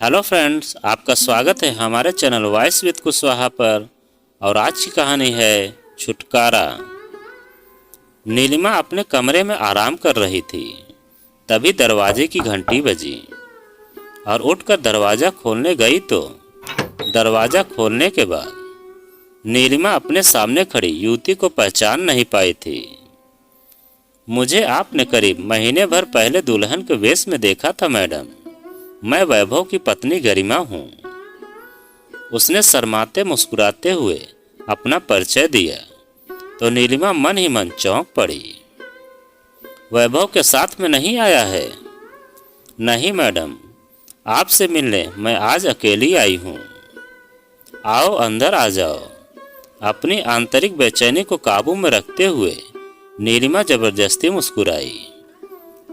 Hello friends, आपका स्वागत है हमारे चैनल वॉइस विद कुशवाहा पर। और आज की कहानी है छुटकारा। नीलिमा अपने कमरे में आराम कर रही थी। तभी दरवाजे की घंटी बजी और उठकर दरवाज़ा खोलने गई तो दरवाज़ा खोलने के बाद नीलिमा अपने सामने खड़ी युवती को पहचान नहीं पाई थी। मुझे आपने करीब महीने भर पहले दुल्हन के वेश में देखा था मैडम। मैं वैभव की पत्नी गरिमा हूँ। उसने शर्माते मुस्कुराते हुए अपना परिचय दिया तो नीलिमा मन ही मन चौंक पड़ी। वैभव के साथ में नहीं आया है? नहीं मैडम, आपसे मिलने मैं आज अकेली आई हूँ। आओ अंदर आ जाओ। अपनी आंतरिक बेचैनी को काबू में रखते हुए नीलिमा जबरदस्ती मुस्कुराई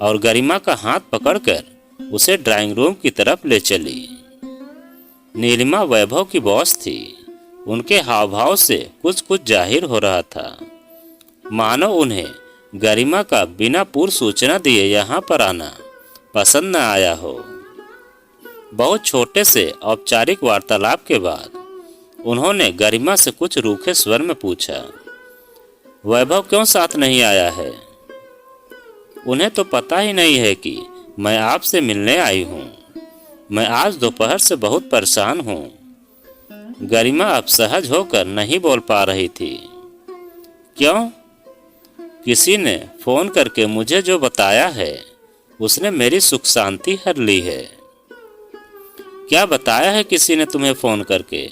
और गरिमा का हाथ पकड़कर उसे ड्राइंग रूम की तरफ ले चली। नीलिमा वैभव की बॉस थी। उनके हाव भाव से कुछ कुछ जाहिर हो रहा था, मानो उन्हें गरिमा का बिना पूर्व सूचना दिए यहाँ पर आना पसंद न आया हो। बहुत छोटे से औपचारिक वार्तालाप के बाद उन्होंने गरिमा से कुछ रूखे स्वर में पूछा, वैभव क्यों साथ नहीं आया है? उन्हें तो पता ही नहीं है कि मैं आपसे मिलने आई हूँ। मैं आज दोपहर से बहुत परेशान हूँ। गरिमा अब सहज होकर नहीं बोल पा रही थी। क्यों? किसी ने फोन करके मुझे जो बताया है उसने मेरी सुख शांति हर ली है। क्या बताया है किसी ने तुम्हें फोन करके?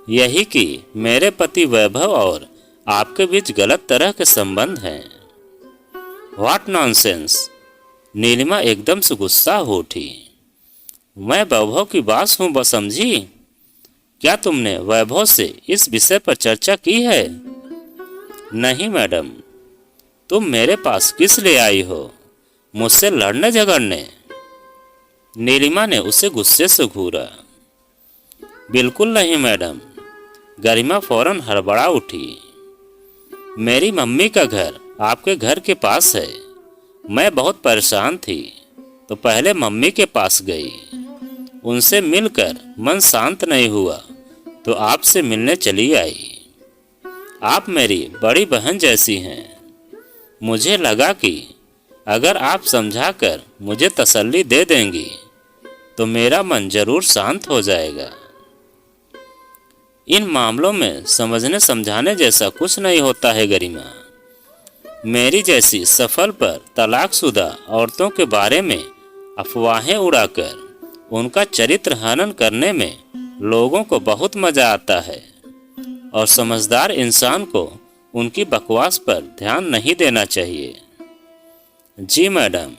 यही कि मेरे पति वैभव और आपके बीच गलत तरह के संबंध हैं। What nonsense! नीलिमा एकदम से गुस्सा हो उठी। मैं वैभव की बात हूँ बस, समझी? क्या तुमने वैभव से इस विषय पर चर्चा की है? नहीं मैडम। तुम मेरे पास किस लिए आई हो? मुझसे लड़ने झगड़ने? नीलिमा ने उसे गुस्से से घूरा। बिल्कुल नहीं मैडम। गरिमा फौरन हड़बड़ा उठी। मेरी मम्मी का घर आपके घर के पास है। मैं बहुत परेशान थी तो पहले मम्मी के पास गई। उनसे मिलकर मन शांत नहीं हुआ तो आपसे मिलने चली आई। आप मेरी बड़ी बहन जैसी हैं। मुझे लगा कि अगर आप समझाकर मुझे तसल्ली दे देंगी तो मेरा मन जरूर शांत हो जाएगा। इन मामलों में समझने समझाने जैसा कुछ नहीं होता है गरिमा। मेरी जैसी सफल पर तलाकशुदा औरतों के बारे में अफवाहें उड़ाकर उनका चरित्र हनन करने में लोगों को बहुत मजा आता है और समझदार इंसान को उनकी बकवास पर ध्यान नहीं देना चाहिए। जी मैडम,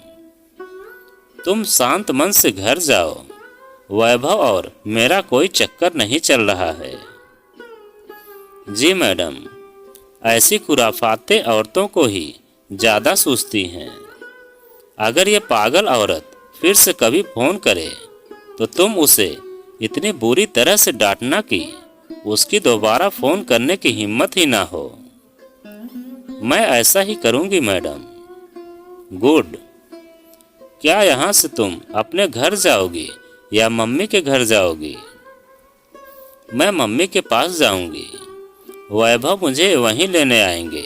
तुम शांत मन से घर जाओ। वैभव और मेरा कोई चक्कर नहीं चल रहा है। जी मैडम, ऐसी खुराफातें औरतों को ही ज़्यादा सूझती हैं। अगर ये पागल औरत फिर से कभी फ़ोन करे तो तुम उसे इतनी बुरी तरह से डांटना कि उसकी दोबारा फ़ोन करने की हिम्मत ही ना हो। मैं ऐसा ही करूँगी मैडम। गुड। क्या यहाँ से तुम अपने घर जाओगी या मम्मी के घर जाओगी? मैं मम्मी के पास जाऊँगी। वैभव मुझे वहीं लेने आएंगे।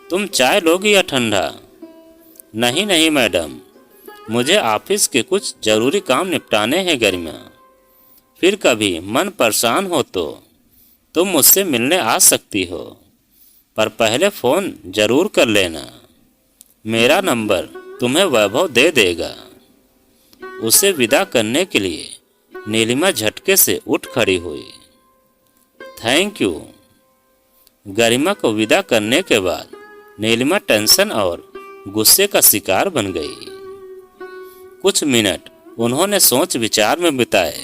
तुम चाय लोगी या ठंडा? नहीं नहीं मैडम, मुझे ऑफिस के कुछ जरूरी काम निपटाने हैं गरिमा। फिर कभी मन परेशान हो तो तुम मुझसे मिलने आ सकती हो, पर पहले फ़ोन जरूर कर लेना। मेरा नंबर तुम्हें वैभव दे देगा। उसे विदा करने के लिए नीलिमा झटके से उठ खड़ी हुई। Thank you. गरिमा को विदा करने के बाद नीलिमा टेंशन और गुस्से का शिकार बन गई। कुछ मिनट उन्होंने सोच विचार में बिताए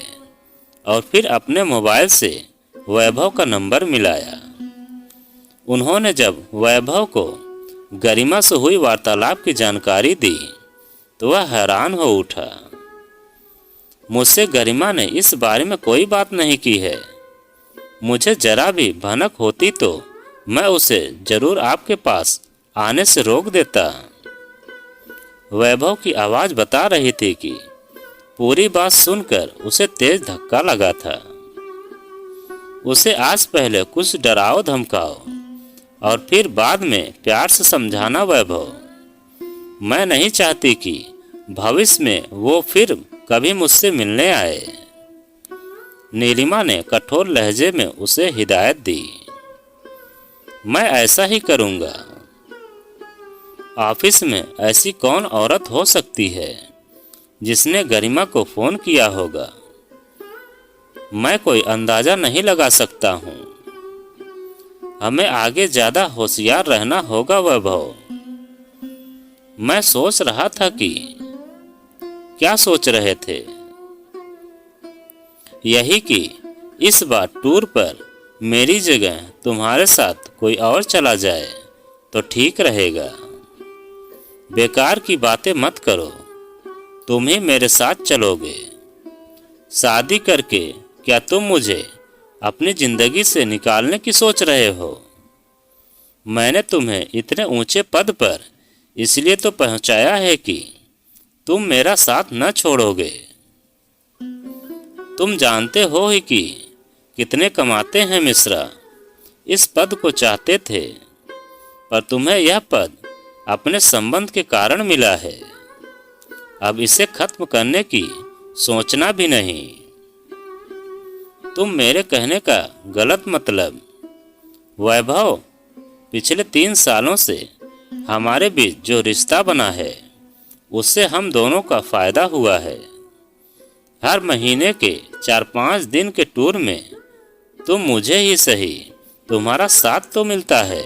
और फिर अपने मोबाइल से वैभव का नंबर मिलाया। उन्होंने जब वैभव को गरिमा से हुई वार्तालाप की जानकारी दी तो वह हैरान हो उठा। मुझसे गरिमा ने इस बारे में कोई बात नहीं की है। मुझे जरा भी भनक होती तो मैं उसे जरूर आपके पास आने से रोक देता। वैभव की आवाज़ बता रही थी कि पूरी बात सुनकर उसे तेज धक्का लगा था। उसे आज पहले कुछ डराओ धमकाओ और फिर बाद में प्यार से समझाना वैभव। मैं नहीं चाहती कि भविष्य में वो फिर कभी मुझसे मिलने आए। नीलिमा ने कठोर लहजे में उसे हिदायत दी। मैं ऐसा ही करूँगा। ऑफिस में ऐसी कौन औरत हो सकती है जिसने गरिमा को फोन किया होगा? मैं कोई अंदाजा नहीं लगा सकता हूँ। हमें आगे ज्यादा होशियार रहना होगा वैभव। मैं सोच रहा था कि क्या सोच रहे थे? यही कि इस बार टूर पर मेरी जगह तुम्हारे साथ कोई और चला जाए तो ठीक रहेगा। बेकार की बातें मत करो। तुम ही मेरे साथ चलोगे। शादी करके क्या तुम मुझे अपनी जिंदगी से निकालने की सोच रहे हो? मैंने तुम्हें इतने ऊंचे पद पर इसलिए तो पहुंचाया है कि तुम मेरा साथ न छोड़ोगे। तुम जानते हो ही कि कितने कमाते हैं मिश्रा। इस पद को चाहते थे, पर तुम्हें यह पद अपने संबंध के कारण मिला है। अब इसे खत्म करने की सोचना भी नहीं। तुम मेरे कहने का गलत मतलब। वैभव, पिछले 3 सालों से हमारे बीच जो रिश्ता बना है उससे हम दोनों का फायदा हुआ है। हर महीने के 4-5 दिन के टूर में तुम मुझे ही सही, तुम्हारा साथ तो मिलता है।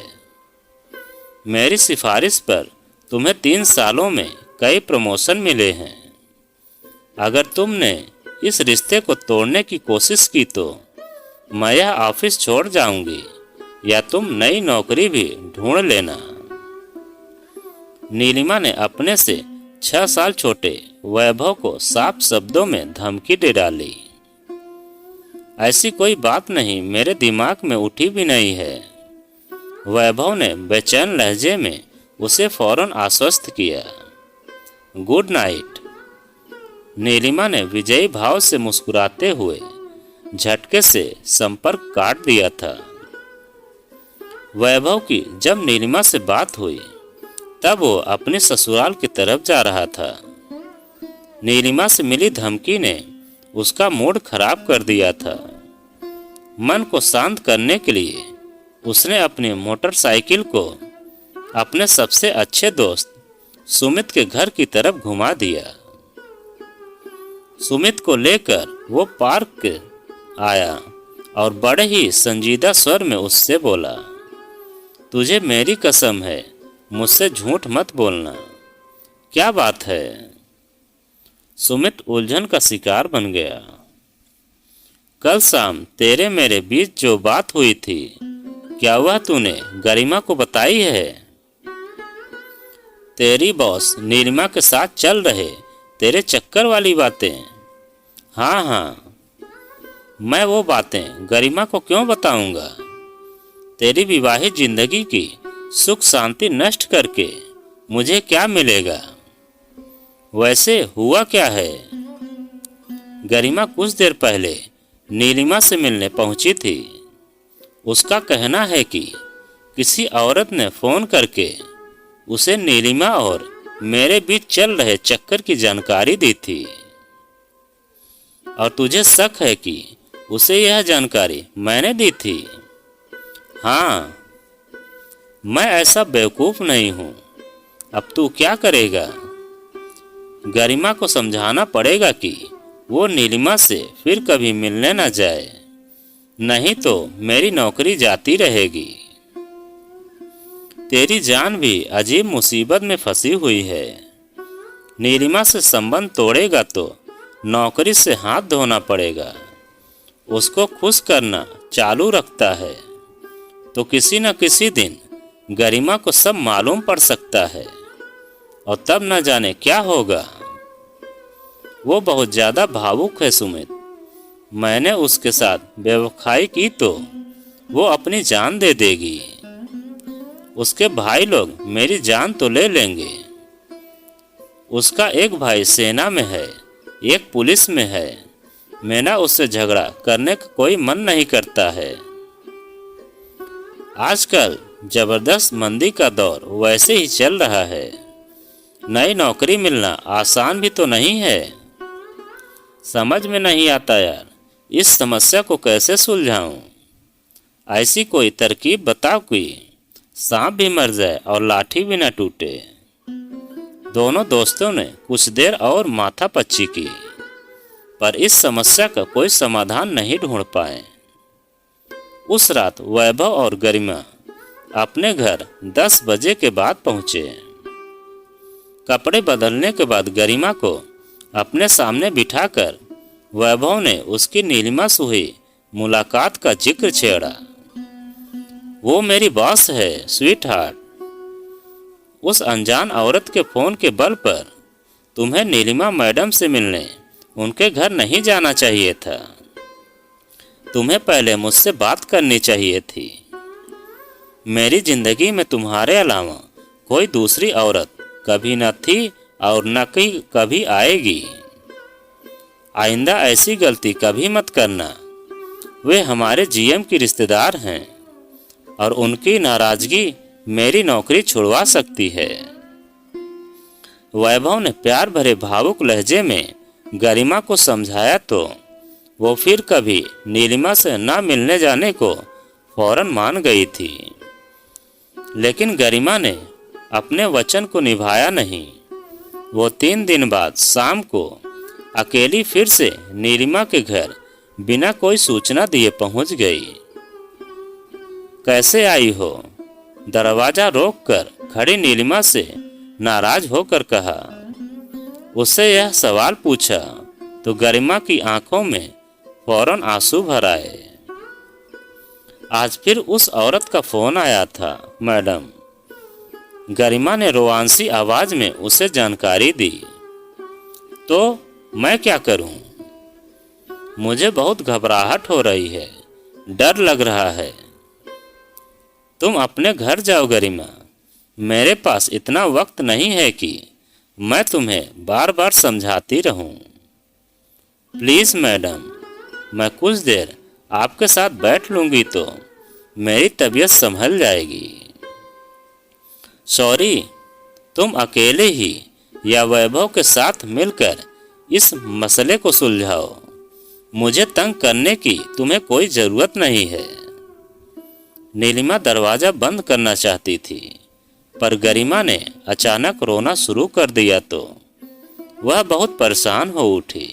मेरी सिफारिश पर तुम्हें 3 सालों में कई प्रमोशन मिले हैं। अगर तुमने इस रिश्ते को तोड़ने की कोशिश की तो मैं यह ऑफिस छोड़ जाऊंगी या तुम नई नौकरी भी ढूंढ लेना। नीलिमा ने अपने से 6 साल छोटे वैभव को साफ शब्दों में धमकी दे डाली। ऐसी कोई बात नहीं मेरे दिमाग में उठी भी नहीं है। वैभव ने बेचैन लहजे में उसे फौरन आश्वस्त किया। Good night. नीलिमा ने विजयी भाव से मुस्कुराते हुए झटके से संपर्क काट दिया था। वैभव की जब नीलिमा से बात हुई तब वो अपने ससुराल की तरफ जा रहा था। नीलिमा से मिली धमकी ने उसका मूड खराब कर दिया था। मन को शांत करने के लिए उसने अपनी मोटरसाइकिल को अपने सबसे अच्छे दोस्त सुमित के घर की तरफ घुमा दिया। सुमित को लेकर वो पार्क आया और बड़े ही संजीदा स्वर में उससे बोला, तुझे मेरी कसम है, मुझसे झूठ मत बोलना। क्या बात है? सुमित उलझन का शिकार बन गया। कल शाम तेरे मेरे बीच जो बात हुई थी, क्या वह तूने गरिमा को बताई है? तेरी बॉस नीलिमा के साथ चल रहे तेरे चक्कर वाली बातें। हाँ, मैं वो बातें गरिमा को क्यों बताऊंगा? तेरी विवाहित जिंदगी की सुख शांति नष्ट करके मुझे क्या मिलेगा? वैसे हुआ क्या है? गरिमा कुछ देर पहले नीलिमा से मिलने पहुंची थी। उसका कहना है कि किसी औरत ने फोन करके उसे नीलिमा और मेरे बीच चल रहे चक्कर की जानकारी दी थी और तुझे शक है कि उसे यह जानकारी मैंने दी थी। हाँ, मैं ऐसा बेवकूफ नहीं हूँ। अब तू क्या करेगा? गरिमा को समझाना पड़ेगा कि वो नीलिमा से फिर कभी मिलने न जाए, नहीं तो मेरी नौकरी जाती रहेगी। तेरी जान भी अजीब मुसीबत में फंसी हुई है। नीलिमा से संबंध तोड़ेगा तो नौकरी से हाथ धोना पड़ेगा। उसको खुश करना चालू रखता है तो किसी न किसी दिन गरिमा को सब मालूम पड़ सकता है और तब न जाने क्या होगा। वो बहुत ज्यादा भावुक है सुमित। मैंने उसके साथ बेवफाई की तो वो अपनी जान दे देगी। उसके भाई लोग मेरी जान तो ले लेंगे। उसका एक भाई सेना में है, एक पुलिस में है। मेरा उससे झगड़ा करने का कोई मन नहीं करता है। आजकल जबरदस्त मंदी का दौर वैसे ही चल रहा है। नई नौकरी मिलना आसान भी तो नहीं है। समझ में नहीं आता यार, इस समस्या को कैसे सुलझाऊं। ऐसी कोई तरकीब बताओ कि सांप भी मर जाए और लाठी भी न टूटे। दोनों दोस्तों ने कुछ देर और माथापच्ची की, पर इस समस्या का कोई समाधान नहीं ढूंढ पाए। उस रात वैभव और गरिमा अपने घर 10 बजे के बाद पहुंचे। कपड़े बदलने के बाद गरिमा को अपने सामने बिठाकर वैभव ने उसकी नीलिमा से हुई मुलाकात का जिक्र छेड़ा। वो मेरी बॉस है स्वीट हार्ट। उस अनजान औरत के फोन के बल पर तुम्हें नीलिमा मैडम से मिलने उनके घर नहीं जाना चाहिए था। तुम्हें पहले मुझसे बात करनी चाहिए थी। मेरी जिंदगी में तुम्हारे अलावा कोई दूसरी औरत कभी न थी और न कभी आएगी। आइंदा ऐसी गलती कभी मत करना। वे हमारे जीएम की रिश्तेदार हैं और उनकी नाराजगी मेरी नौकरी छुड़वा सकती है। वैभव ने प्यार भरे भावुक लहजे में गरिमा को समझाया तो वो फिर कभी नीलिमा से न मिलने जाने को फौरन मान गई थी। लेकिन गरिमा ने अपने वचन को निभाया नहीं। वो 3 दिन बाद शाम को अकेली फिर से नीलिमा के घर बिना कोई सूचना दिए पहुंच गई। कैसे आई हो? दरवाजा रोककर खड़ी नीलिमा से नाराज होकर कहा। उससे यह सवाल पूछा तो गरिमा की आंखों में फौरन आंसू भर आए। आज फिर उस औरत का फोन आया था मैडम। गरिमा ने रोआंसी आवाज में उसे जानकारी दी। तो मैं क्या करूं? मुझे बहुत घबराहट हो रही है, डर लग रहा है। तुम अपने घर जाओ गरिमा। मेरे पास इतना वक्त नहीं है कि मैं तुम्हें बार बार समझाती रहूं। प्लीज मैडम, मैं कुछ देर आपके साथ बैठ लूंगी तो मेरी तबीयत संभल जाएगी। सॉरी, तुम अकेले ही या वैभव के साथ मिलकर इस मसले को सुलझाओ। मुझे तंग करने की तुम्हें कोई जरूरत नहीं है। नीलिमा दरवाजा बंद करना चाहती थी, पर गरिमा ने अचानक रोना शुरू कर दिया तो वह बहुत परेशान हो उठी।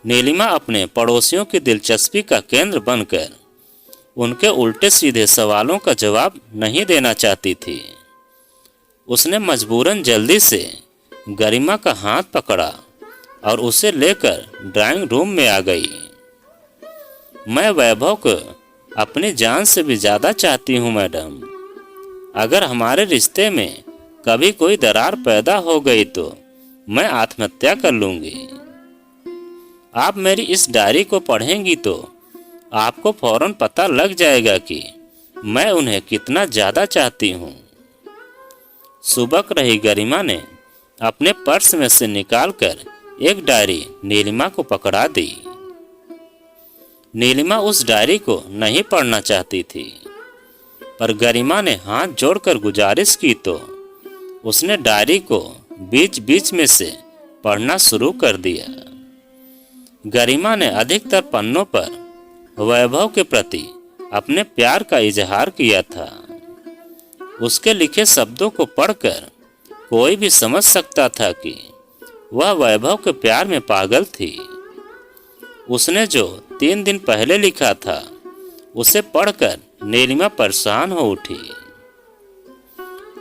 नीलिमा अपने पड़ोसियों की दिलचस्पी का केंद्र बनकर उनके उल्टे सीधे सवालों का जवाब नहीं देना चाहती थी। उसने मजबूरन जल्दी से गरिमा का हाथ पकड़ा और उसे लेकर ड्राइंग रूम में आ गई। मैं वैभव को अपनी जान से भी ज्यादा चाहती हूँ मैडम। अगर हमारे रिश्ते में कभी कोई दरार पैदा हो गई तो मैं आत्महत्या कर लूंगी। आप मेरी इस डायरी को पढ़ेंगी तो आपको फौरन पता लग जाएगा कि मैं उन्हें कितना ज्यादा चाहती हूँ। सुबक रही गरिमा ने अपने पर्स में से निकालकर एक डायरी नीलिमा को पकड़ा दी। नीलिमा उस डायरी को नहीं पढ़ना चाहती थी, पर गरिमा ने हाथ जोड़कर गुजारिश की तो उसने डायरी को बीच बीच में से पढ़ना शुरू कर दिया। गरिमा ने अधिकतर पन्नों पर वैभव के प्रति अपने प्यार का इजहार किया था। उसके लिखे शब्दों को पढ़कर कोई भी समझ सकता था कि वह वैभव के प्यार में पागल थी। उसने जो 3 दिन पहले लिखा था उसे पढ़कर नीलिमा परेशान हो उठी।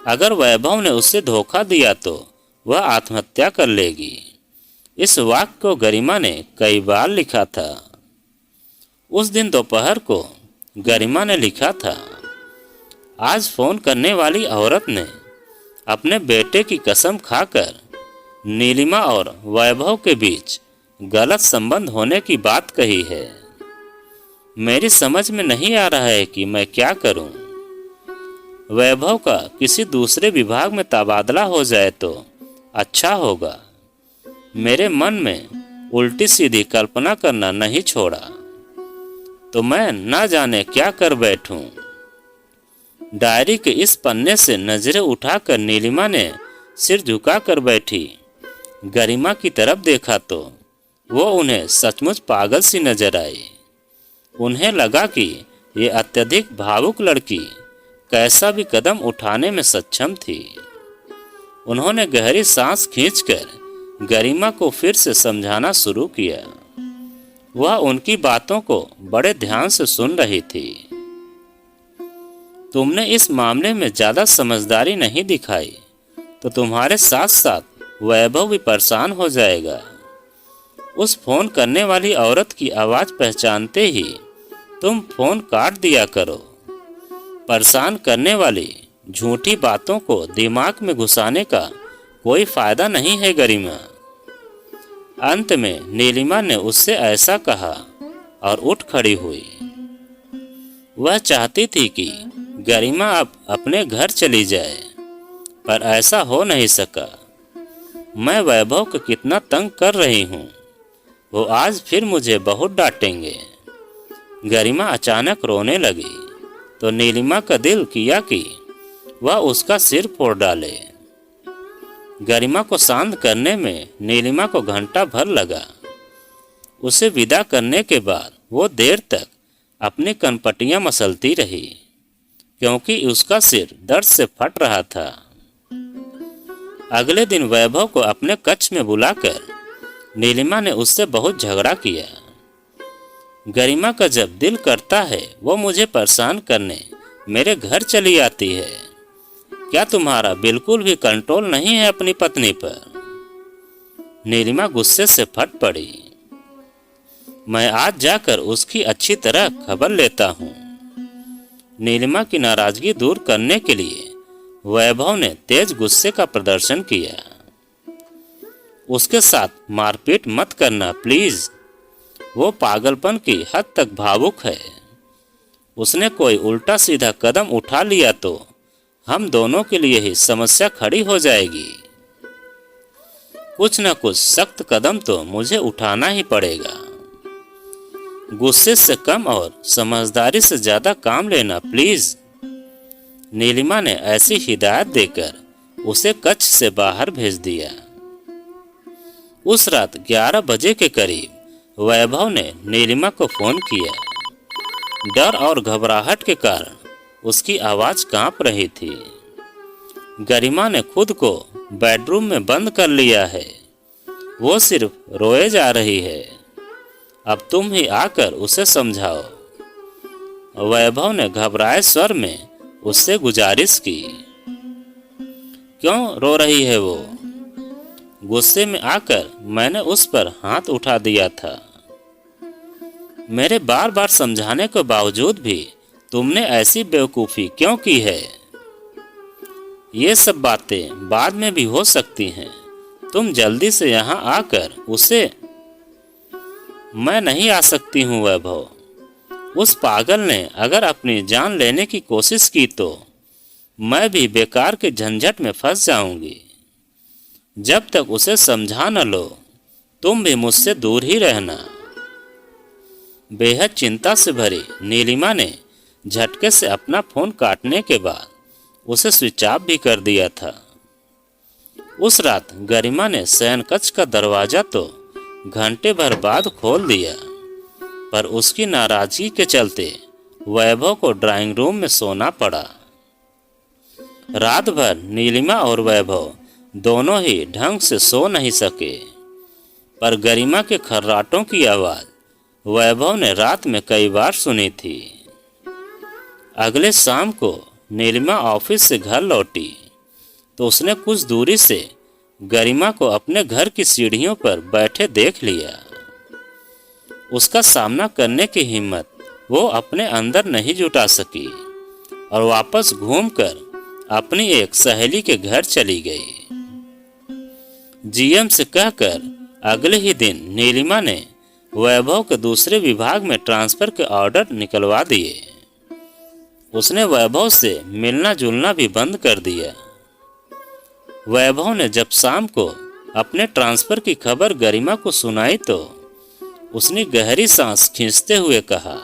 अगर वैभव ने उसे धोखा दिया तो वह आत्महत्या कर लेगी। इस वाक्य को गरिमा ने कई बार लिखा था। उस दिन दोपहर को गरिमा ने लिखा था, आज फोन करने वाली औरत ने अपने बेटे की कसम खाकर नीलिमा और वैभव के बीच गलत संबंध होने की बात कही है। मेरी समझ में नहीं आ रहा है कि मैं क्या करूं। वैभव का किसी दूसरे विभाग में तबादला हो जाए तो अच्छा होगा। मेरे मन में उल्टी सीधी कल्पना करना नहीं छोड़ा तो मैं ना जाने क्या कर बैठूं। डायरी के इस पन्ने से नजरें उठाकर नीलिमा ने सिर झुका कर बैठी। गरिमा की तरफ देखा तो वो उन्हें सचमुच पागल सी नजर आई। उन्हें लगा कि ये अत्यधिक भावुक लड़की कैसा भी कदम उठाने में सक्षम थी। उन्होंने गहरी सांस खींचकर गरिमा को फिर से समझाना शुरू किया। वह उनकी बातों को बड़े ध्यान से सुन रही थी। तुमने इस मामले में ज्यादा समझदारी नहीं दिखाई तो तुम्हारे साथ साथ वैभव भी परेशान हो जाएगा। उस फोन करने वाली औरत की आवाज पहचानते ही तुम फोन काट दिया करो। परेशान करने वाली झूठी बातों को दिमाग में घुसाने का कोई फायदा नहीं है गरिमा। अंत में नीलिमा ने उससे ऐसा कहा और उठ खड़ी हुई। वह चाहती थी कि गरिमा अब अपने घर चली जाए, पर ऐसा हो नहीं सका। मैं वैभव को कितना तंग कर रही हूँ, वो आज फिर मुझे बहुत डांटेंगे। गरिमा अचानक रोने लगी तो नीलिमा का दिल किया कि वह उसका सिर फोड़ डाले। गरिमा को शांत करने में नीलिमा को घंटा भर लगा। उसे विदा करने के बाद वो देर तक अपनी कनपटियां मसलती रही क्योंकि उसका सिर दर्द से फट रहा था। अगले दिन वैभव को अपने कक्ष में बुलाकर नीलिमा ने उससे बहुत झगड़ा किया। गरिमा का जब दिल करता है वो मुझे परेशान करने मेरे घर चली आती है। क्या तुम्हारा बिल्कुल भी कंट्रोल नहीं है अपनी पत्नी पर? नीलिमा गुस्से से फट पड़ी। मैं आज जाकर उसकी अच्छी तरह खबर लेता हूँ। नीलिमा की नाराजगी दूर करने के लिए वैभव ने तेज गुस्से का प्रदर्शन किया। उसके साथ मारपीट मत करना प्लीज, वो पागलपन की हद तक भावुक है। उसने कोई उल्टा सीधा कदम उठा लिया तो हम दोनों के लिए ही समस्या खड़ी हो जाएगी। कुछ न कुछ सख्त कदम तो मुझे उठाना ही पड़ेगा। गुस्से से कम और समझदारी से ज्यादा काम लेना प्लीज। नीलिमा ने ऐसी हिदायत देकर उसे कक्ष से बाहर भेज दिया। उस रात 11 बजे के करीब वैभव ने नीलिमा को फोन किया। डर और घबराहट के कारण उसकी आवाज कांप रही थी। गरिमा ने खुद को बेडरूम में बंद कर लिया है, वो सिर्फ रोए जा रही है। अब तुम ही आकर उसे समझाओ। वैभव ने घबराए स्वर में उससे गुजारिश की। क्यों रो रही है वो? गुस्से में आकर मैंने उस पर हाथ उठा दिया था। मेरे बार बार समझाने के बावजूद भी तुमने ऐसी बेवकूफ़ी क्यों की है? ये सब बातें बाद में भी हो सकती हैं। तुम जल्दी से यहाँ आकर उसे। मैं नहीं आ सकती हूँ वैभव। उस पागल ने अगर अपनी जान लेने की कोशिश की तो मैं भी बेकार के झंझट में फंस जाऊंगी। जब तक उसे समझा न लो तुम भी मुझसे दूर ही रहना। बेहद चिंता से भरी नीलिमा ने झटके से अपना फोन काटने के बाद उसे स्विच ऑफ भी कर दिया था। उस रात गरिमा ने शयन कक्ष का दरवाजा तो घंटे भर बाद खोल दिया, पर उसकी नाराजगी के चलते वैभव को ड्राइंग रूम में सोना पड़ा। रात भर नीलिमा और वैभव दोनों ही ढंग से सो नहीं सके, पर गरिमा के खर्राटों की आवाज वैभव ने रात में कई बार सुनी थी। अगले शाम को नीलिमा ऑफिस से घर लौटी तो उसने कुछ दूरी से गरिमा को अपने घर की सीढ़ियों पर बैठे देख लिया। उसका सामना करने की हिम्मत वो अपने अंदर नहीं जुटा सकी और वापस घूमकर अपनी एक सहेली के घर चली गई। जीएम से कहकर अगले ही दिन नीलिमा ने वैभव के दूसरे विभाग में ट्रांसफर के ऑर्डर निकलवा दिए। उसने वैभव से मिलना जुलना भी बंद कर दिया। वैभव ने जब शाम को अपने ट्रांसफर की खबर गरिमा को सुनाई तो उसने गहरी सांस खींचते हुए कहा,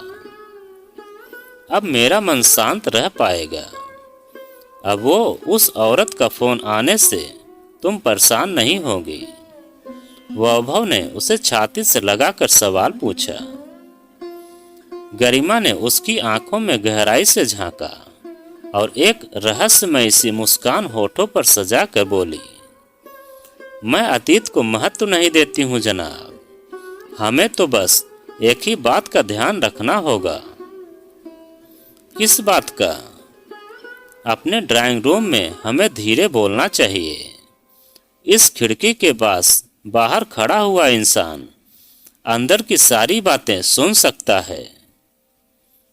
अब मेरा मन शांत रह पाएगा। अब वो उस औरत का फोन आने से तुम परेशान नहीं होगी। वैभव ने उसे छाती से लगाकर सवाल पूछा। गरिमा ने उसकी आंखों में गहराई से झांका और एक रहस्यमय सी मुस्कान होठों पर सजा कर बोली, मैं अतीत को महत्व नहीं देती हूँ जनाब। हमें तो बस एक ही बात का ध्यान रखना होगा। किस बात का? अपने ड्राइंग रूम में हमें धीरे बोलना चाहिए। इस खिड़की के पास बाहर खड़ा हुआ इंसान अंदर की सारी बातें सुन सकता है।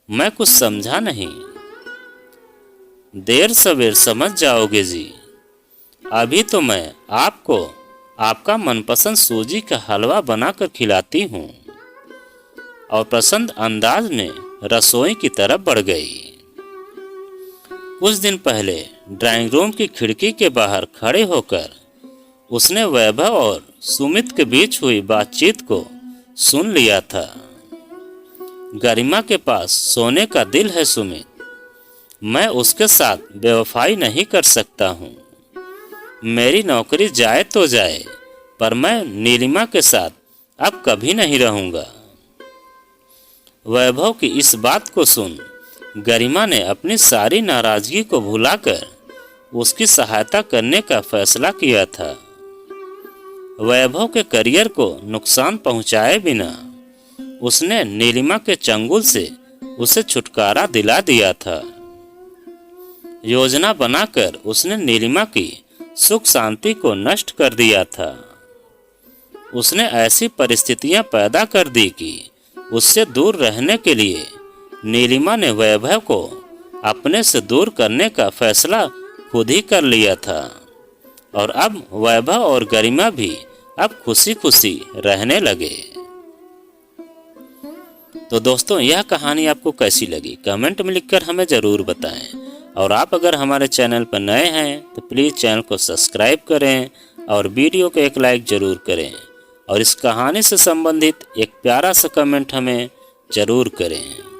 मैं कुछ समझा नहीं। देर सवेर समझ जाओगे जी। अभी तो मैं आपको आपका मनपसंद सूजी का हलवा बनाकर खिलाती हूँ। और प्रसन्न अंदाज में रसोई की तरफ बढ़ गई। कुछ दिन पहले ड्राइंग रूम की खिड़की के बाहर खड़े होकर उसने वैभव और सुमित के बीच हुई बातचीत को सुन लिया था। गरिमा के पास सोने का दिल है सुमित। मैं उसके साथ बेवफाई नहीं कर सकता हूँ। मेरी नौकरी जाए तो जाए, पर मैं नीलिमा के साथ अब कभी नहीं रहूँगा। वैभव की इस बात को सुन गरिमा ने अपनी सारी नाराजगी को भुलाकर उसकी सहायता करने का फैसला किया था। वैभव के करियर को नुकसान पहुंचाए बिना उसने नीलिमा के चंगुल से उसे छुटकारा दिला दिया था। योजना बनाकर उसने नीलिमा की सुख शांति को नष्ट कर दिया था। उसने ऐसी परिस्थितियां पैदा कर दी कि उससे दूर रहने के लिए नीलिमा ने वैभव को अपने से दूर करने का फैसला खुद ही कर लिया था। और अब वैभव और गरिमा भी अब खुशी खुशी रहने लगे। तो दोस्तों, यह कहानी आपको कैसी लगी कमेंट में लिखकर हमें ज़रूर बताएं। और आप अगर हमारे चैनल पर नए हैं तो प्लीज़ चैनल को सब्सक्राइब करें और वीडियो को एक लाइक ज़रूर करें। और इस कहानी से संबंधित एक प्यारा सा कमेंट हमें ज़रूर करें।